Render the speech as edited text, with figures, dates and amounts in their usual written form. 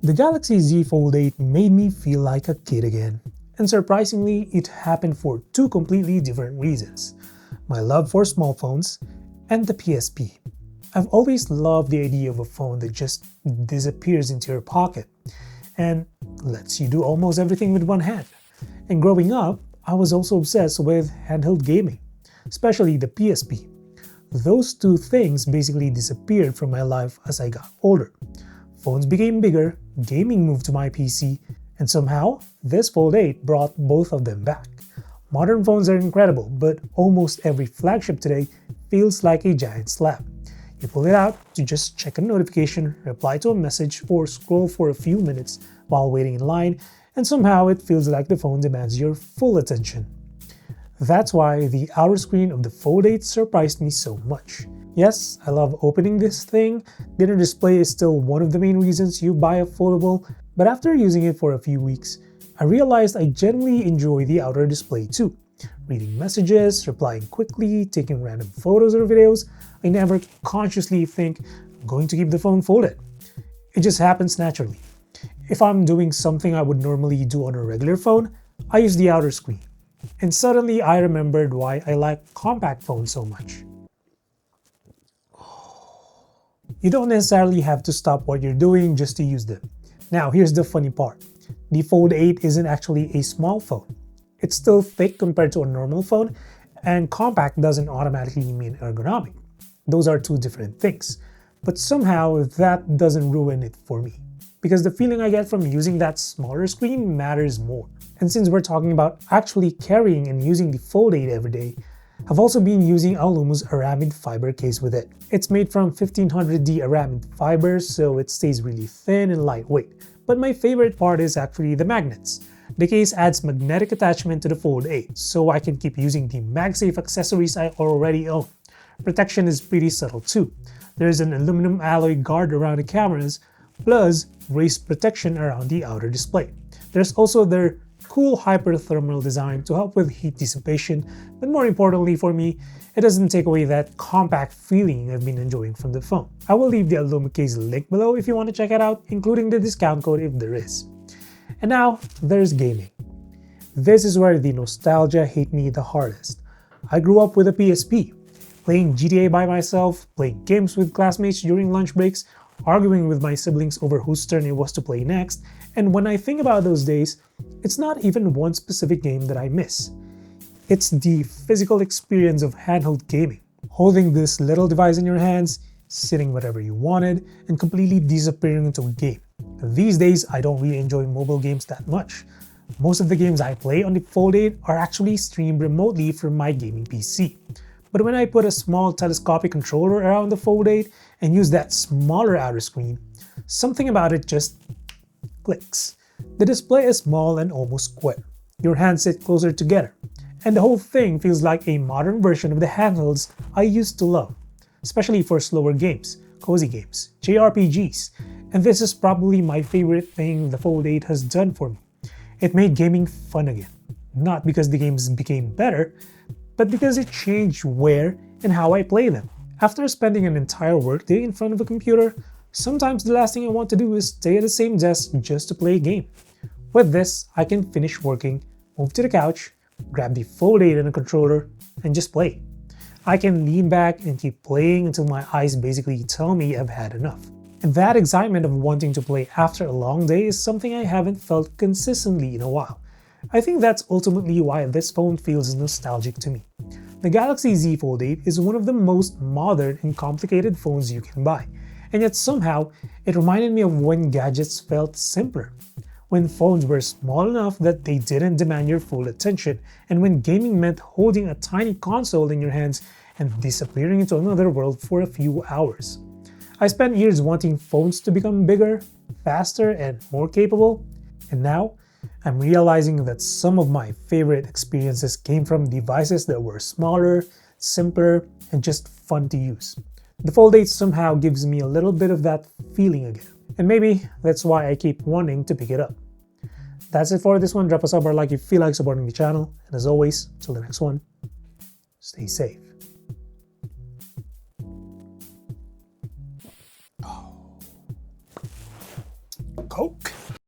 The Galaxy Z Fold 8 made me feel like a kid again. And surprisingly, it happened for two completely different reasons: my love for small phones and the PSP. I've always loved the idea of a phone that just disappears into your pocket and lets you do almost everything with one hand. And growing up, I was also obsessed with handheld gaming, especially the PSP. Those two things basically disappeared from my life as I got older. Phones became bigger, gaming moved to my PC, and somehow this Fold 8 brought both of them back. Modern phones are incredible, but almost every flagship today feels like a giant slab. You pull it out to just check a notification, reply to a message, or scroll for a few minutes while waiting in line, and somehow it feels like the phone demands your full attention. That's why the outer screen of the Fold 8 surprised me so much. Yes, I love opening this thing. The inner display is still one of the main reasons you buy a foldable, but after using it for a few weeks, I realized I genuinely enjoy the outer display too. Reading messages, replying quickly, taking random photos or videos, I never consciously think I'm going to keep the phone folded. It just happens naturally. If I'm doing something I would normally do on a regular phone, I use the outer screen. And suddenly I remembered why I like compact phones so much. You don't necessarily have to stop what you're doing just to use them. Now here's the funny part. The Fold 8 isn't actually a small phone. It's still thick compared to a normal phone, and compact doesn't automatically mean ergonomic. Those are two different things. But somehow that doesn't ruin it for me, because the feeling I get from using that smaller screen matters more. And since we're talking about actually carrying and using the Fold 8 every day, I've also been using Alumu's aramid fiber case with it. It's made from 1500D aramid fiber, so it stays really thin and lightweight. But my favorite part is actually the magnets. The case adds magnetic attachment to the Fold 8, so I can keep using the MagSafe accessories I already own. Protection is pretty subtle too. There's an aluminum alloy guard around the cameras, plus raised protection around the outer display. There's also their cool hyperthermal design to help with heat dissipation, but more importantly for me, it doesn't take away that compact feeling I've been enjoying from the phone. I will leave the Aluma case link below if you want to check it out, including the discount code if there is. And now, there's gaming. This is where the nostalgia hit me the hardest. I grew up with a PSP, playing GTA by myself, playing games with classmates during lunch breaks, arguing with my siblings over whose turn it was to play next, and when I think about those days, it's not even one specific game that I miss. It's the physical experience of handheld gaming. Holding this little device in your hands, sitting wherever you wanted, and completely disappearing into a game. These days, I don't really enjoy mobile games that much. Most of the games I play on the Fold 8 are actually streamed remotely from my gaming PC. But when I put a small telescopic controller around the Fold 8 and use that smaller outer screen, something about it just clicks. The display is small and almost square. Your hands sit closer together, and the whole thing feels like a modern version of the handhelds I used to love, especially for slower games, cozy games, JRPGs, and this is probably my favorite thing the Fold 8 has done for me. It made gaming fun again, not because the games became better, but because it changed where and how I play them. After spending an entire workday in front of a computer, sometimes the last thing I want to do is stay at the same desk just to play a game. With this, I can finish working, move to the couch, grab the Fold 8 and a controller, and just play. I can lean back and keep playing until my eyes basically tell me I've had enough. And that excitement of wanting to play after a long day is something I haven't felt consistently in a while. I think that's ultimately why this phone feels nostalgic to me. The Galaxy Z Fold 8 is one of the most modern and complicated phones you can buy, and yet somehow it reminded me of when gadgets felt simpler. When phones were small enough that they didn't demand your full attention, and when gaming meant holding a tiny console in your hands and disappearing into another world for a few hours. I spent years wanting phones to become bigger, faster, and more capable, and now I'm realizing that some of my favorite experiences came from devices that were smaller, simpler, and just fun to use. The Fold 8 somehow gives me a little bit of that feeling again, and maybe that's why I keep wanting to pick it up. That's it for this one. Drop a sub or like if you feel like supporting the channel, and as always, till the next one, stay safe. Coke.